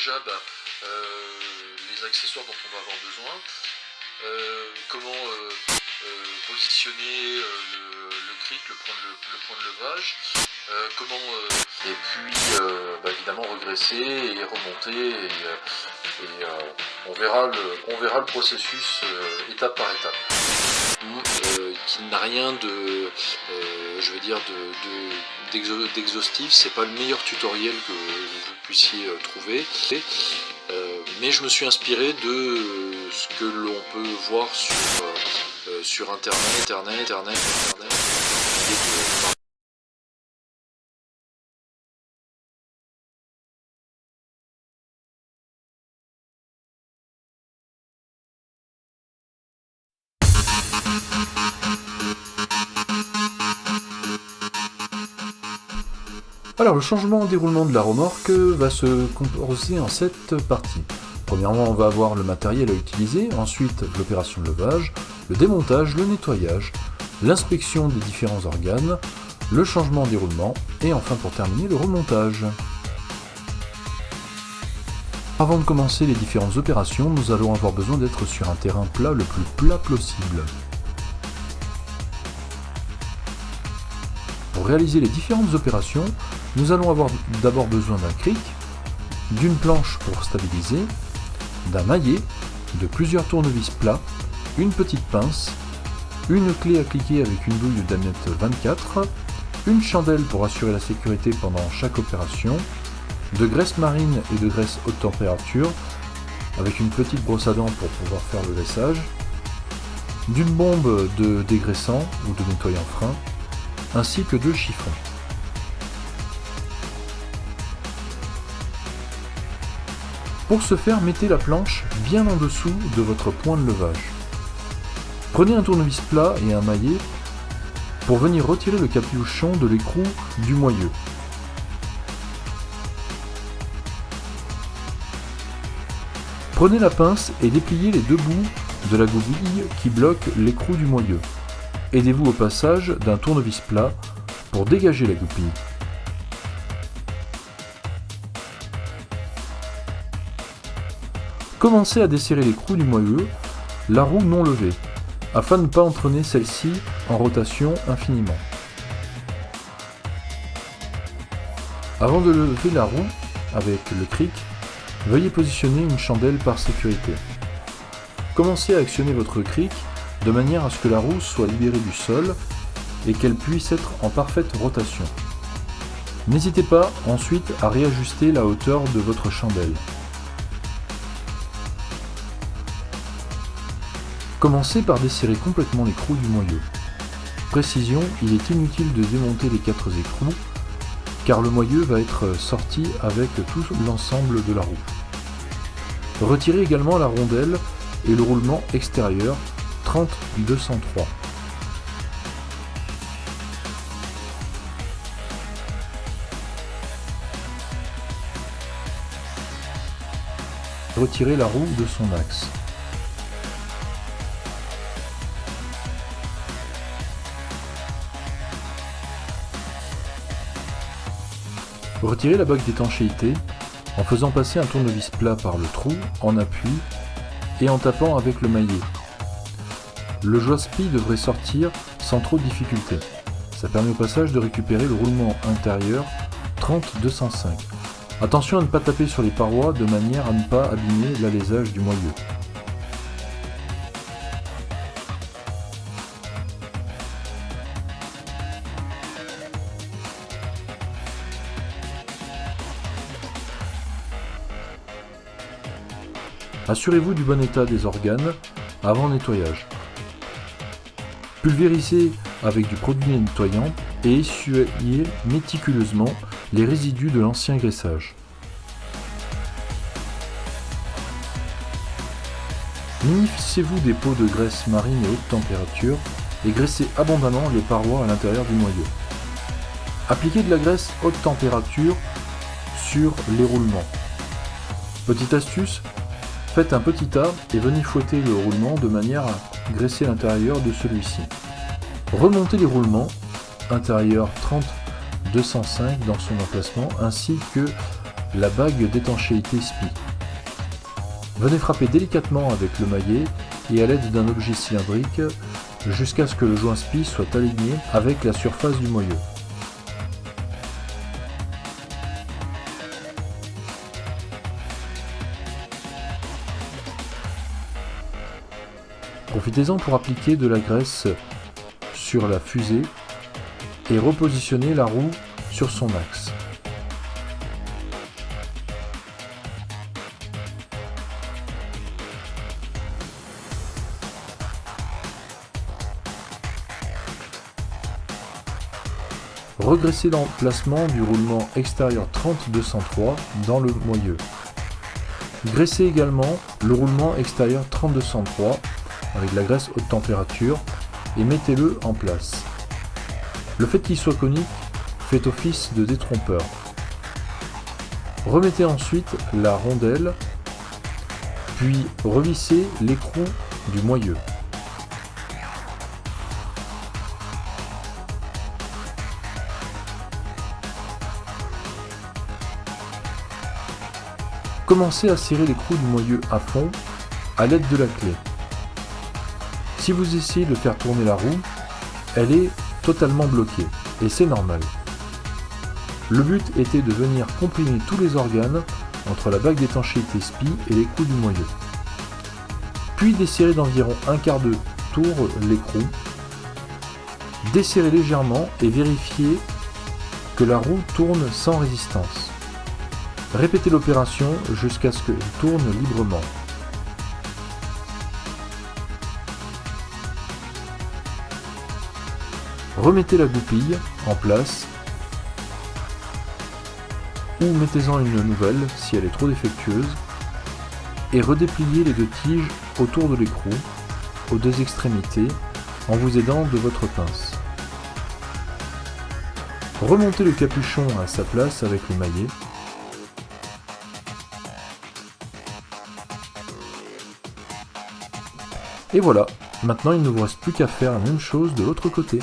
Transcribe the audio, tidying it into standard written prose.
déjà les accessoires dont on va avoir besoin, comment positionner le cric, le point de levage, et puis évidemment regresser et remonter on verra le processus étape par étape. Qui n'a rien d'exhaustif, c'est pas le meilleur tutoriel que vous puissiez trouver, mais je me suis inspiré de ce que l'on peut voir sur internet. Alors le changement de déroulement de la remorque va se composer en 7 parties. Premièrement, on va avoir le matériel à utiliser, ensuite l'opération de levage, le démontage, le nettoyage, l'inspection des différents organes, le changement de déroulement et enfin pour terminer le remontage. Avant de commencer les différentes opérations, nous allons avoir besoin d'être sur un terrain plat le plus plat possible. Pour réaliser les différentes opérations, nous allons avoir d'abord besoin d'un cric, d'une planche pour stabiliser, d'un maillet, de plusieurs tournevis plats, une petite pince, une clé à cliquer avec une douille de diamètre 24, une chandelle pour assurer la sécurité pendant chaque opération, de graisse marine et de graisse haute température avec une petite brosse à dents pour pouvoir faire le lessage, d'une bombe de dégraissant ou de nettoyant frein, ainsi que de chiffons. Pour ce faire, mettez la planche bien en dessous de votre point de levage. Prenez un tournevis plat et un maillet pour venir retirer le capuchon de l'écrou du moyeu. Prenez la pince et dépliez les deux bouts de la goupille qui bloquent l'écrou du moyeu. Aidez-vous au passage d'un tournevis plat pour dégager la goupille. Commencez à desserrer l'écrou du moyeu, la roue non levée, afin de ne pas entraîner celle-ci en rotation infiniment. Avant de lever la roue avec le cric, veuillez positionner une chandelle par sécurité. Commencez à actionner votre cric de manière à ce que la roue soit libérée du sol et qu'elle puisse être en parfaite rotation. N'hésitez pas ensuite à réajuster la hauteur de votre chandelle. Commencez par desserrer complètement l'écrou du moyeu. Précision, il est inutile de démonter les 4 écrous car le moyeu va être sorti avec tout l'ensemble de la roue. Retirez également la rondelle et le roulement extérieur 30-203. Retirez la roue de son axe. Retirez la bague d'étanchéité en faisant passer un tournevis plat par le trou en appui et en tapant avec le maillet. Le joie-spi devrait sortir sans trop de difficulté. Ça permet au passage de récupérer le roulement intérieur 30-205. Attention à ne pas taper sur les parois de manière à ne pas abîmer l'alésage du moyeu. Assurez-vous du bon état des organes avant nettoyage. Pulvérisez avec du produit nettoyant et essuyez méticuleusement les résidus de l'ancien graissage. Munissez-vous des pots de graisse marine et haute température et graissez abondamment les parois à l'intérieur du moyeu. Appliquez de la graisse haute température sur les roulements. Petite astuce, faites un petit tas et venez fouetter le roulement de manière à graisser l'intérieur de celui-ci. Remontez les roulements intérieurs 30-205 dans son emplacement ainsi que la bague d'étanchéité SPI. Venez frapper délicatement avec le maillet et à l'aide d'un objet cylindrique jusqu'à ce que le joint SPI soit aligné avec la surface du moyeu. Profitez-en pour appliquer de la graisse sur la fusée et repositionner la roue sur son axe. Regressez l'emplacement du roulement extérieur 30-203 dans le moyeu. Graissez également le roulement extérieur 30-203 avec de la graisse haute température et mettez-le en place. Le fait qu'il soit conique fait office de détrompeur. Remettez ensuite la rondelle, puis revissez l'écrou du moyeu. Commencez à serrer l'écrou du moyeu à fond à l'aide de la clé. Si vous essayez de faire tourner la roue, elle est totalement bloquée, et c'est normal. Le but était de venir comprimer tous les organes entre la bague d'étanchéité SPI et l'écrou du moyeu. Puis desserrez d'environ un quart de tour l'écrou. Desserrez légèrement et vérifiez que la roue tourne sans résistance. Répétez l'opération jusqu'à ce qu'elle tourne librement. Remettez la goupille en place ou mettez-en une nouvelle si elle est trop défectueuse et redépliez les deux tiges autour de l'écrou, aux deux extrémités, en vous aidant de votre pince. Remontez le capuchon à sa place avec le maillet. Et voilà, maintenant il ne vous reste plus qu'à faire la même chose de l'autre côté.